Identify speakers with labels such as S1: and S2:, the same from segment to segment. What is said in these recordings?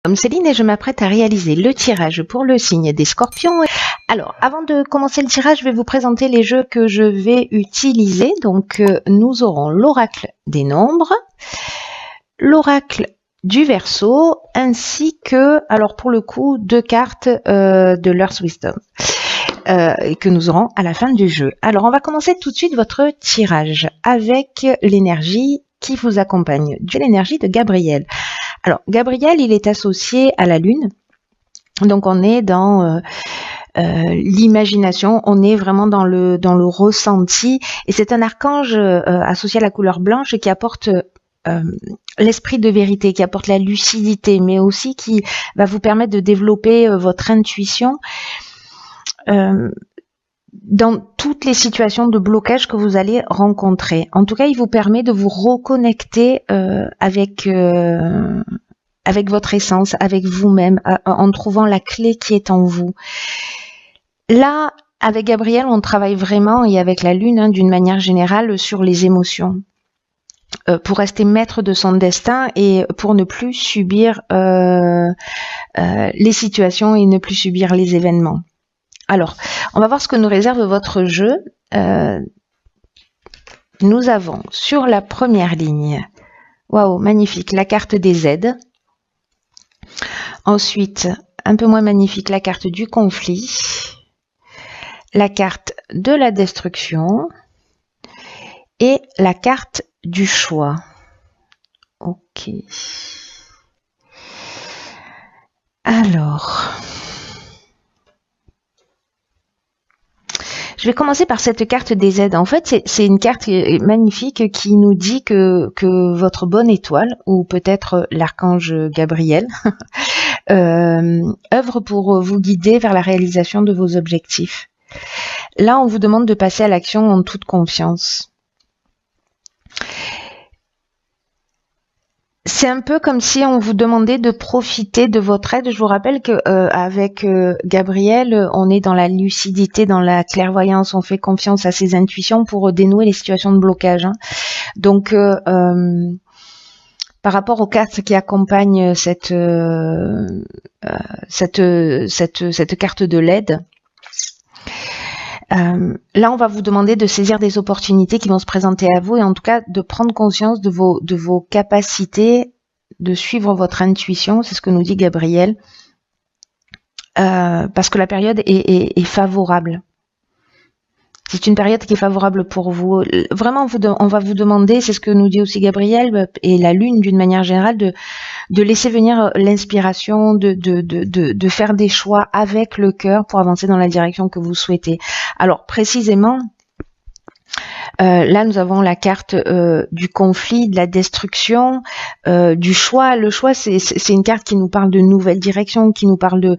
S1: Comme Céline et je m'apprête à réaliser le tirage pour le signe des Scorpions. Alors, avant de commencer le tirage, je vais vous présenter les jeux que je vais utiliser. Donc, nous aurons l'oracle des nombres, l'oracle du Verseau, ainsi que, alors pour le coup, 2 cartes de l'Earth Wisdom que nous aurons à la fin du jeu. Alors, on va commencer tout de suite votre tirage avec l'énergie qui vous accompagne, de l'énergie de Gabriel. Alors, Gabriel, il est associé à la Lune, donc on est dans l'imagination, on est vraiment dans le ressenti, et c'est un archange associé à la couleur blanche qui apporte l'esprit de vérité, qui apporte la lucidité, mais aussi qui va vous permettre de développer votre intuition dans toutes les situations de blocage que vous allez rencontrer. En tout cas, il vous permet de vous reconnecter avec votre essence, avec vous-même, en trouvant la clé qui est en vous. Là, avec Gabriel, on travaille vraiment, et avec la Lune, d'une manière générale, sur les émotions. Pour rester maître de son destin et pour ne plus subir les situations et ne plus subir les événements. Alors, on va voir ce que nous réserve votre jeu. Nous avons sur la première ligne, waouh, magnifique, la carte des aides. Ensuite, un peu moins magnifique, la carte du conflit, la carte de la destruction et la carte du choix. Ok. Alors, je vais commencer par cette carte des aides. En fait, c'est une carte magnifique qui nous dit que votre bonne étoile, ou peut-être l'archange Gabriel, œuvre pour vous guider vers la réalisation de vos objectifs. Là, on vous demande de passer à l'action en toute confiance. C'est un peu comme si on vous demandait de profiter de votre aide. Je vous rappelle que avec Gabriel, on est dans la lucidité, dans la clairvoyance, on fait confiance à ses intuitions pour dénouer les situations de blocage. Donc, par rapport aux cartes qui accompagnent cette carte de l'aide, là, on va vous demander de saisir des opportunités qui vont se présenter à vous et en tout cas de prendre conscience de vos capacités, de suivre votre intuition, c'est ce que nous dit Gabriel, parce que la période est favorable. C'est une période qui est favorable pour vous. Vraiment, on va vous demander, c'est ce que nous dit aussi Gabriel et la Lune d'une manière générale, de laisser venir l'inspiration, de faire des choix avec le cœur pour avancer dans la direction que vous souhaitez. Alors précisément, là nous avons la carte du conflit, de la destruction, du choix. Le choix, c'est une carte qui nous parle de nouvelles directions, qui nous parle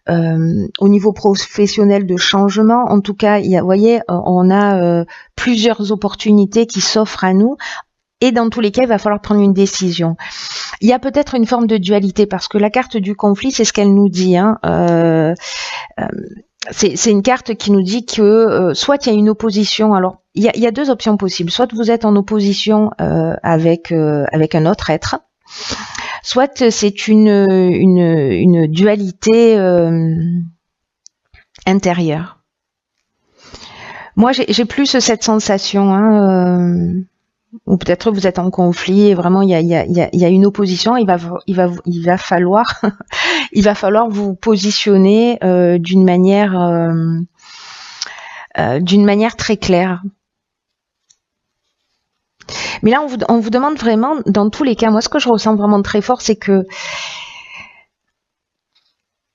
S1: au niveau professionnel de changement. En tout cas, vous voyez, on a plusieurs opportunités qui s'offrent à nous. Et dans tous les cas, il va falloir prendre une décision. Il y a peut-être une forme de dualité parce que la carte du conflit, c'est ce qu'elle nous dit. C'est une carte qui nous dit que soit il y a une opposition. Alors, il y a 2 options possibles. Soit vous êtes en opposition avec un autre être, soit c'est une dualité intérieure. Moi, j'ai plus cette sensation. Ou peut-être vous êtes en conflit et vraiment il y a une opposition. Il va falloir vous positionner d'une manière très claire. Mais là on vous demande vraiment, dans tous les cas, moi ce que je ressens vraiment très fort, c'est que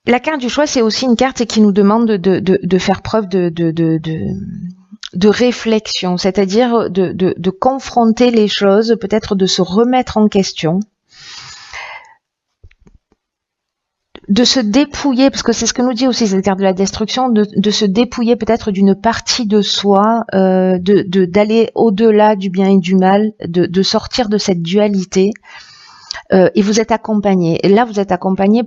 S1: la carte du choix, c'est aussi une carte qui nous demande de faire preuve de réflexion, c'est-à-dire de confronter les choses, peut-être de se remettre en question, de se dépouiller, parce que c'est ce que nous dit aussi cette carte de la destruction, de se dépouiller peut-être d'une partie de soi, d'aller au-delà du bien et du mal, de sortir de cette dualité. Et vous êtes accompagné. Et là, vous êtes accompagné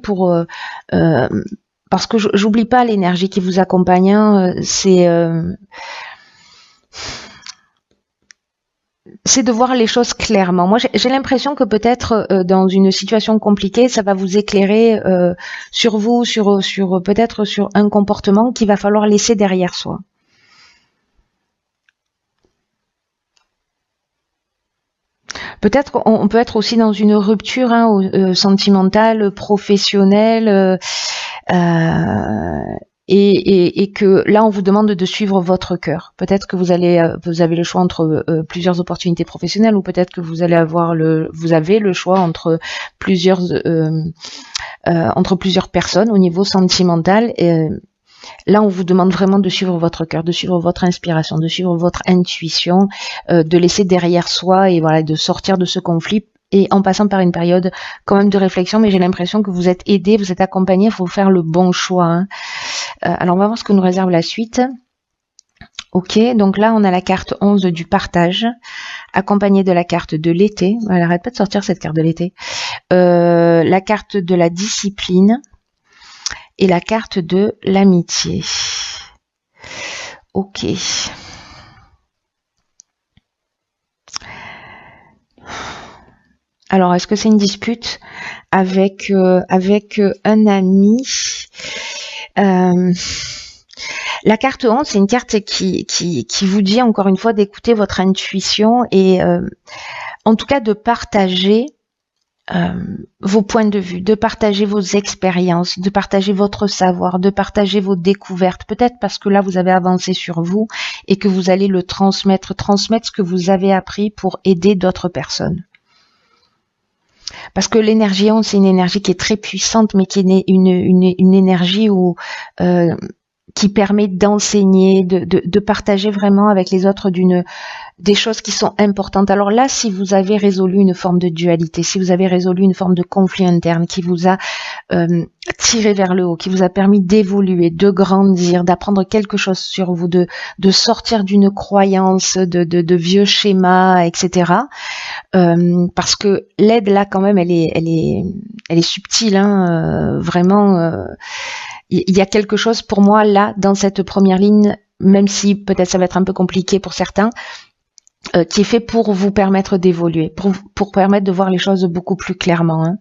S1: parce que j'oublie pas l'énergie qui vous accompagne. C'est c'est de voir les choses clairement. Moi, j'ai l'impression que peut-être dans une situation compliquée, ça va vous éclairer sur vous, sur peut-être sur un comportement qu'il va falloir laisser derrière soi. Peut-être on peut être aussi dans une rupture sentimentale, professionnelle, et que là on vous demande de suivre votre cœur. Peut-être que vous avez le choix entre plusieurs opportunités professionnelles, ou peut-être que vous avez le choix entre plusieurs personnes au niveau sentimental. Là, on vous demande vraiment de suivre votre cœur, de suivre votre inspiration, de suivre votre intuition, de laisser derrière soi et voilà, de sortir de ce conflit, et en passant par une période quand même de réflexion. Mais j'ai l'impression que vous êtes aidé, vous êtes accompagné, il faut faire le bon choix, hein. Alors, on va voir ce que nous réserve la suite. Ok, donc là, on a la carte 11 du partage, accompagnée de la carte de l'été. Elle arrête pas de sortir cette carte de l'été. La carte de la discipline et la carte de l'amitié. Ok. Alors, est-ce que c'est une dispute avec un ami? La carte 11, c'est une carte qui vous dit encore une fois d'écouter votre intuition et en tout cas de partager vos points de vue, de partager vos expériences, de partager votre savoir, de partager vos découvertes. Peut-être parce que là, vous avez avancé sur vous et que vous allez le transmettre ce que vous avez appris pour aider d'autres personnes. Parce que l'énergie 11, c'est une énergie qui est très puissante, mais qui est une énergie qui permet d'enseigner, de partager vraiment avec les autres des choses qui sont importantes. Alors là, si vous avez résolu une forme de dualité, si vous avez résolu une forme de conflit interne qui vous a tiré vers le haut, qui vous a permis d'évoluer, de grandir, d'apprendre quelque chose sur vous, de sortir d'une croyance, de vieux schémas, etc. Parce que l'aide là, quand même, elle est subtile, hein, vraiment. Il y a quelque chose pour moi là, dans cette première ligne, même si peut-être ça va être un peu compliqué pour certains, qui est fait pour vous permettre d'évoluer, pour permettre de voir les choses beaucoup plus clairement, hein.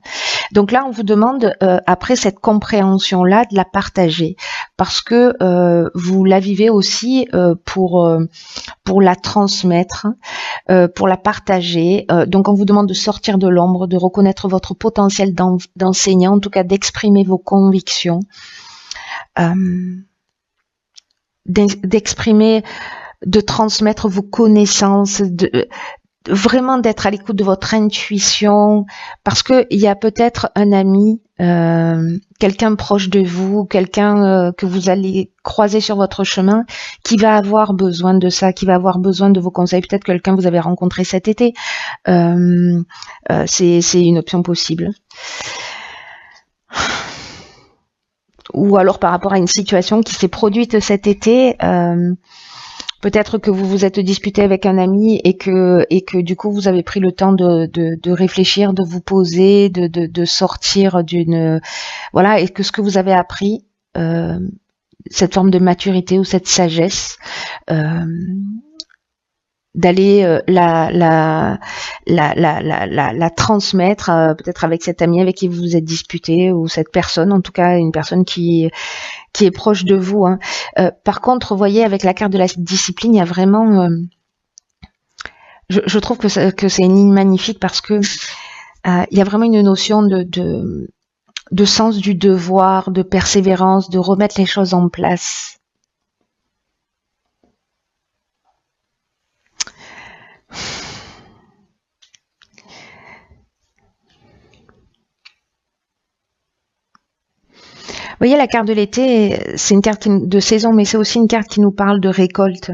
S1: Donc là, on vous demande, après cette compréhension-là, de la partager, parce que vous la vivez aussi pour la transmettre, pour la partager. Donc on vous demande de sortir de l'ombre, de reconnaître votre potentiel d'enseignant, en tout cas d'exprimer vos convictions, d'exprimer, de transmettre vos connaissances, vraiment d'être à l'écoute de votre intuition, parce que il y a peut-être un ami, quelqu'un proche de vous, quelqu'un que vous allez croiser sur votre chemin, qui va avoir besoin de ça, qui va avoir besoin de vos conseils. Peut-être quelqu'un que vous avez rencontré cet été. C'est une option possible. Ou alors par rapport à une situation qui s'est produite cet été, peut-être que vous vous êtes disputé avec un ami et que du coup vous avez pris le temps de réfléchir, de vous poser, de sortir voilà, et que ce que vous avez appris, cette forme de maturité ou cette sagesse, d'aller la transmettre, peut-être avec cet ami avec qui vous vous êtes disputé, ou cette personne, en tout cas une personne qui est proche de vous, hein. Par contre, vous voyez, avec la carte de la discipline, il y a vraiment, je trouve que c'est une ligne magnifique, parce que il y a vraiment une notion de sens du devoir, de persévérance, de remettre les choses en place. Vous voyez, la carte de l'été, c'est une carte de saison, mais c'est aussi une carte qui nous parle de récolte,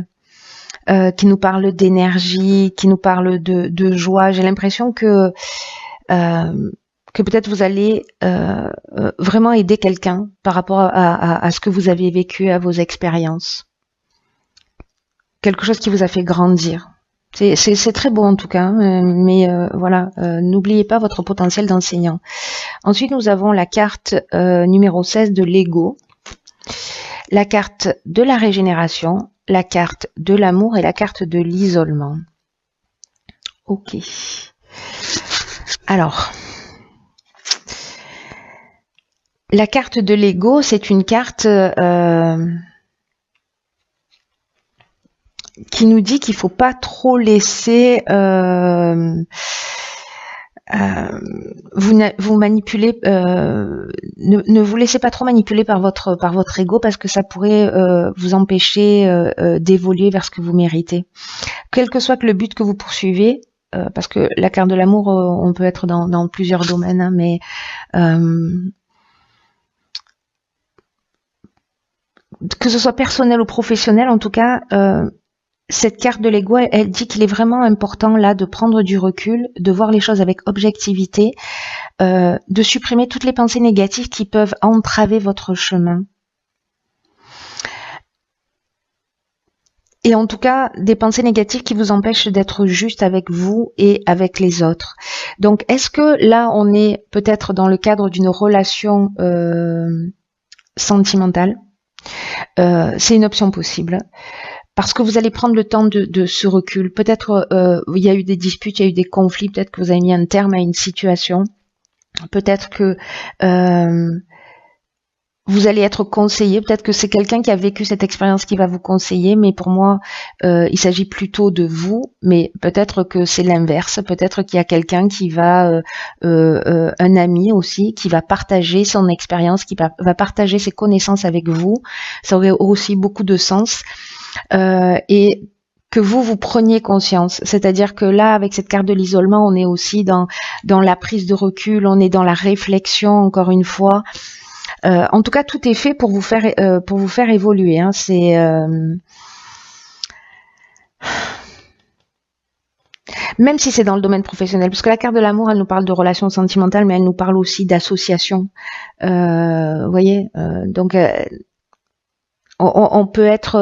S1: qui nous parle d'énergie, qui nous parle de joie. J'ai l'impression que peut-être vous allez vraiment aider quelqu'un par rapport à ce que vous avez vécu, à vos expériences. Quelque chose qui vous a fait grandir. C'est très beau en tout cas, mais voilà, n'oubliez pas votre potentiel d'enseignant. Ensuite, nous avons la carte numéro 16 de l'ego, la carte de la régénération, la carte de l'amour et la carte de l'isolement. Ok. Alors, la carte de l'ego, c'est une carte qui nous dit qu'il faut pas trop laisser vous manipuler, ne vous laissez pas trop manipuler par votre ego parce que ça pourrait vous empêcher d'évoluer vers ce que vous méritez. Quel que soit le but que vous poursuivez, parce que la carte de l'amour, on peut être dans plusieurs domaines, hein, mais que ce soit personnel ou professionnel, en tout cas, cette carte de l'ego, elle dit qu'il est vraiment important là de prendre du recul, de voir les choses avec objectivité, de supprimer toutes les pensées négatives qui peuvent entraver votre chemin. Et en tout cas, des pensées négatives qui vous empêchent d'être juste avec vous et avec les autres. Donc, est-ce que là, on est peut-être dans le cadre d'une relation sentimentale? C'est une option possible. Parce que vous allez prendre le temps de ce recul. Peut-être il y a eu des disputes, il y a eu des conflits, peut-être que vous avez mis un terme à une situation. Peut-être que vous allez être conseillé, peut-être que c'est quelqu'un qui a vécu cette expérience qui va vous conseiller, mais pour moi, il s'agit plutôt de vous, mais peut-être que c'est l'inverse, peut-être qu'il y a quelqu'un qui va, un ami aussi, qui va partager son expérience, qui va partager ses connaissances avec vous, ça aurait aussi beaucoup de sens, et que vous preniez conscience, c'est-à-dire que là, avec cette carte de l'isolement, on est aussi dans la prise de recul, on est dans la réflexion, encore une fois. En tout cas, tout est fait pour vous faire évoluer. Hein. C'est même si c'est dans le domaine professionnel, parce que la carte de l'amour, elle nous parle de relations sentimentales, mais elle nous parle aussi d'associations. Vous voyez, donc on peut être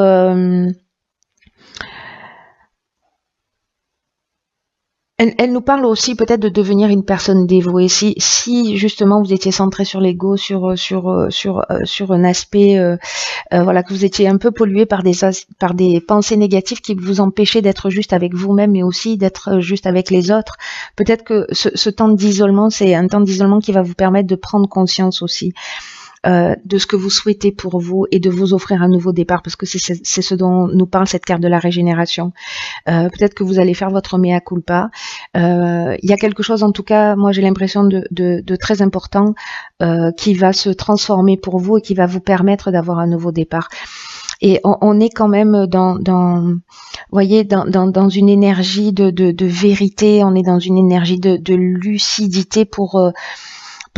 S1: elle nous parle aussi peut-être de devenir une personne dévouée. Si justement vous étiez centré sur l'ego, sur un aspect, voilà, que vous étiez un peu pollué par des pensées négatives qui vous empêchaient d'être juste avec vous-même, mais aussi d'être juste avec les autres. Peut-être que ce temps d'isolement, c'est un temps d'isolement qui va vous permettre de prendre conscience aussi de ce que vous souhaitez pour vous et de vous offrir un nouveau départ, parce que c'est ce dont nous parle cette carte de la régénération. Peut-être que vous allez faire votre mea culpa. Il y a quelque chose, en tout cas, moi j'ai l'impression de très important qui va se transformer pour vous et qui va vous permettre d'avoir un nouveau départ. Et on est quand même voyez, dans une énergie de vérité, on est dans une énergie de lucidité pour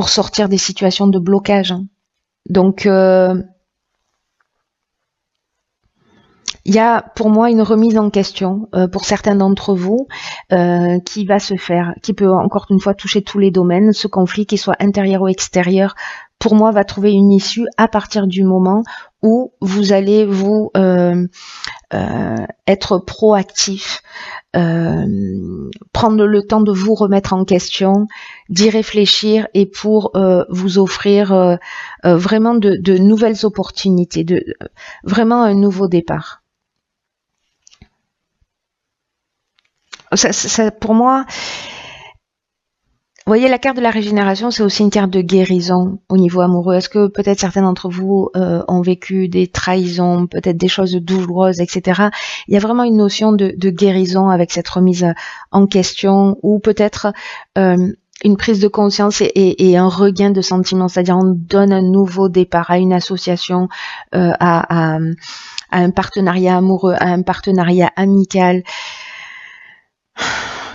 S1: sortir des situations de blocage. Donc, il y a pour moi une remise en question pour certains d'entre vous qui va se faire, qui peut encore une fois toucher tous les domaines. Ce conflit, qu'il soit intérieur ou extérieur, pour moi va trouver une issue à partir du moment où vous allez vous être proactif, prendre le temps de vous remettre en question, d'y réfléchir et pour vous offrir vraiment de nouvelles opportunités, vraiment un nouveau départ. Ça, pour moi, vous voyez, la carte de la régénération, c'est aussi une carte de guérison au niveau amoureux. Est-ce que peut-être certains d'entre vous ont vécu des trahisons, peut-être des choses douloureuses, etc. Il y a vraiment une notion de guérison avec cette remise en question, ou peut-être une prise de conscience et un regain de sentiments, c'est-à-dire on donne un nouveau départ à une association, à un partenariat amoureux, à un partenariat amical,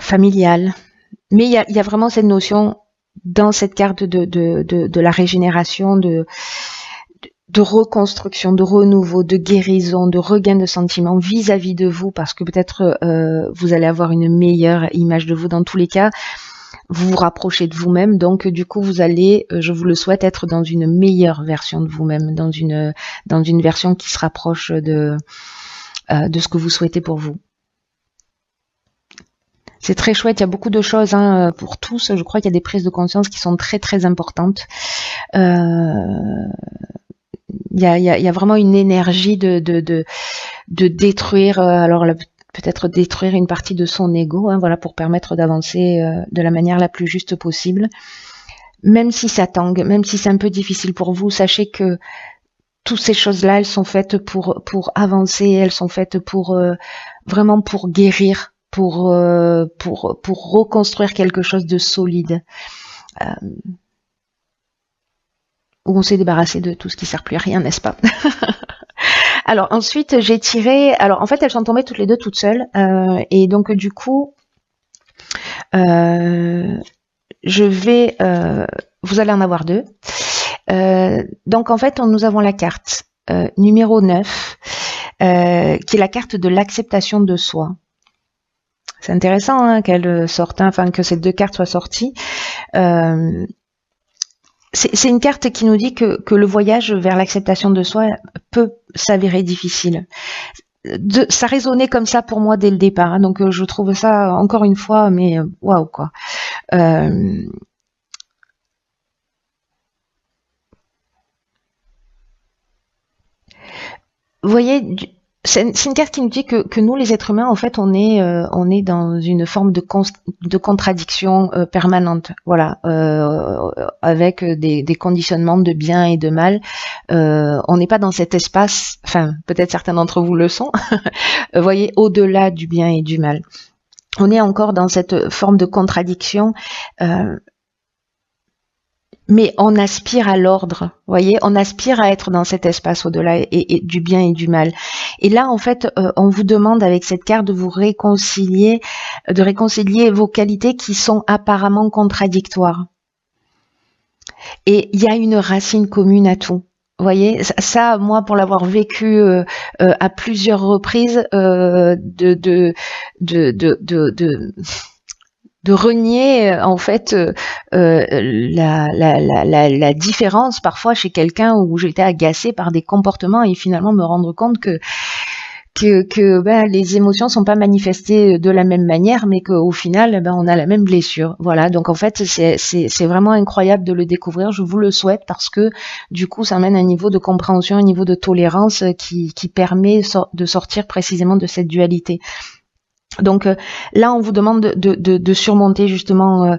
S1: familial. Mais il y a vraiment cette notion dans cette carte de la régénération, de reconstruction, de renouveau, de guérison, de regain de sentiments vis-à-vis de vous, parce que peut-être vous allez avoir une meilleure image de vous dans tous les cas. Vous vous rapprochez de vous-même, donc du coup vous allez, je vous le souhaite, être dans une meilleure version de vous-même, dans une version qui se rapproche de ce que vous souhaitez pour vous. C'est très chouette, il y a beaucoup de choses pour tous. Je crois qu'il y a des prises de conscience qui sont très très importantes. Il y a vraiment une énergie de détruire. Alors peut-être détruire une partie de son ego, hein, voilà, pour permettre d'avancer de la manière la plus juste possible. Même si ça tangue, même si c'est un peu difficile pour vous, sachez que toutes ces choses-là, elles sont faites pour avancer, elles sont faites pour vraiment pour guérir, pour reconstruire quelque chose de solide. Où on s'est débarrassé de tout ce qui sert plus à rien, n'est-ce pas? Alors ensuite, j'ai tiré. Alors en fait, elles sont tombées toutes les deux toutes seules, et donc du coup, je vais. Vous allez en avoir deux. Donc en fait, nous avons la carte numéro 9, qui est la carte de l'acceptation de soi. C'est intéressant hein, qu'elle sorte, hein, enfin que ces deux cartes soient sorties. C'est une carte qui nous dit que le voyage vers l'acceptation de soi peut s'avérer difficile. Ça résonnait comme ça pour moi dès le départ, hein, donc je trouve ça encore une fois, mais waouh quoi. Vous voyez, c'est une carte qui nous dit que nous, les êtres humains, en fait, on est dans une forme de contradiction permanente, voilà, avec des conditionnements de bien et de mal. On n'est pas dans cet espace, enfin, peut-être certains d'entre vous le sont, vous voyez, au-delà du bien et du mal. On est encore dans cette forme de contradiction. Mais on aspire à l'ordre, voyez, on aspire à être dans cet espace au-delà et du bien et du mal. Et là, en fait, on vous demande avec cette carte de vous réconcilier, de réconcilier vos qualités qui sont apparemment contradictoires. Et il y a une racine commune à tout. Vous voyez, ça, moi, pour l'avoir vécu à plusieurs reprises, de renier en fait la différence parfois chez quelqu'un où j'étais agacée par des comportements et finalement me rendre compte que ben, les émotions sont pas manifestées de la même manière, mais qu'au final ben, on a la même blessure. Voilà, donc en fait c'est vraiment incroyable de le découvrir. Je vous le souhaite parce que du coup ça amène un niveau de compréhension, un niveau de tolérance qui permet de sortir précisément de cette dualité. Donc là, on vous demande de surmonter justement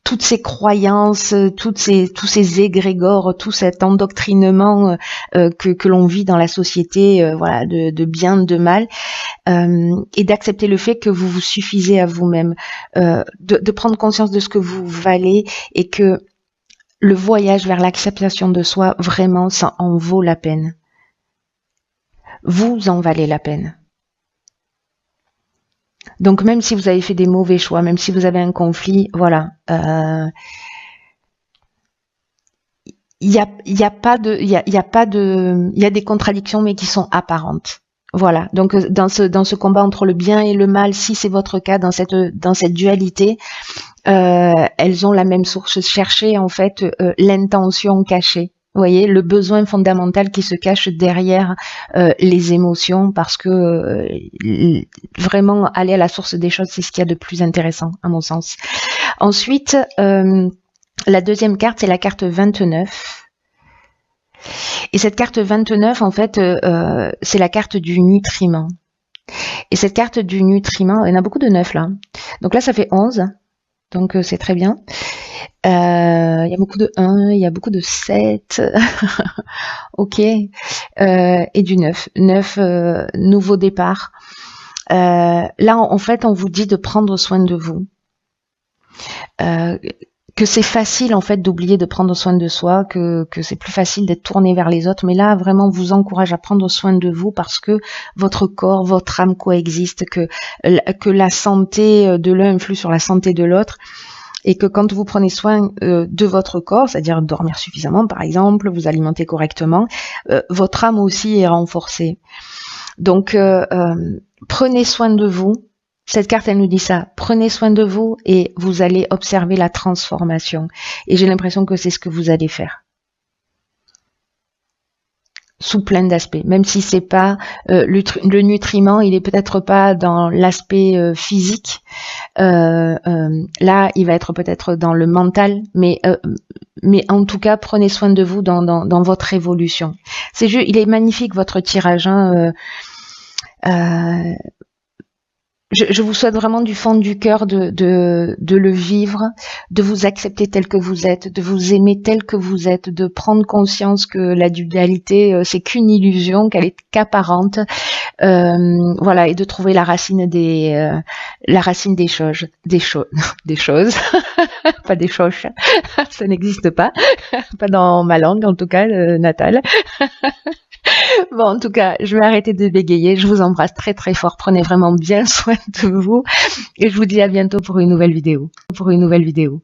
S1: toutes ces croyances, tous ces égrégores, tout cet endoctrinement que l'on vit dans la société, voilà, de bien, de mal, et d'accepter le fait que vous vous suffisez à vous-même, de prendre conscience de ce que vous valez et que le voyage vers l'acceptation de soi, vraiment, ça en vaut la peine. Vous en valez la peine. Donc même si vous avez fait des mauvais choix, même si vous avez un conflit, voilà, il y a des contradictions mais qui sont apparentes. Voilà. Donc dans ce combat entre le bien et le mal, si c'est votre cas dans cette dualité, elles ont la même source. Cherchez en fait l'intention cachée. Vous voyez, le besoin fondamental qui se cache derrière les émotions, parce que vraiment aller à la source des choses, c'est ce qu'il y a de plus intéressant, à mon sens. Ensuite, la deuxième carte, c'est la carte 29. Et cette carte 29, en fait, c'est la carte du nutriment. Et cette carte du nutriment, il y en a beaucoup de 9 là. Donc là, ça fait 11. Donc c'est très bien. Il y a beaucoup de 1, il y a beaucoup de 7, ok, et du 9. 9, nouveau départ. Là, en fait, on vous dit de prendre soin de vous. Que c'est facile, en fait, d'oublier de prendre soin de soi, que c'est plus facile d'être tourné vers les autres. Mais là, vraiment, on vous encourage à prendre soin de vous parce que votre corps, votre âme coexistent, que la santé de l'un influe sur la santé de l'autre. Et que quand vous prenez soin de votre corps, c'est-à-dire dormir suffisamment par exemple, vous alimenter correctement, votre âme aussi est renforcée. Donc prenez soin de vous. Cette carte, elle nous dit ça. Prenez soin de vous et vous allez observer la transformation. Et j'ai l'impression que c'est ce que vous allez faire. Sous plein d'aspects, même si c'est pas le nutriment, il est peut-être pas dans l'aspect physique. Là, il va être peut-être dans le mental, mais en tout cas, prenez soin de vous dans votre évolution. Il est magnifique votre tirage. Hein, Je vous souhaite vraiment du fond du cœur de le vivre, de vous accepter tel que vous êtes, de vous aimer tel que vous êtes, de prendre conscience que la dualité, c'est qu'une illusion, qu'elle est qu'apparente, voilà, et de trouver la racine des choses, des choses, pas des choches, ça n'existe pas, pas dans ma langue en tout cas, natale. Bon, en tout cas, je vais arrêter de bégayer. Je vous embrasse très très fort. Prenez vraiment bien soin de vous. Et je vous dis à bientôt pour une nouvelle vidéo. Pour une nouvelle vidéo.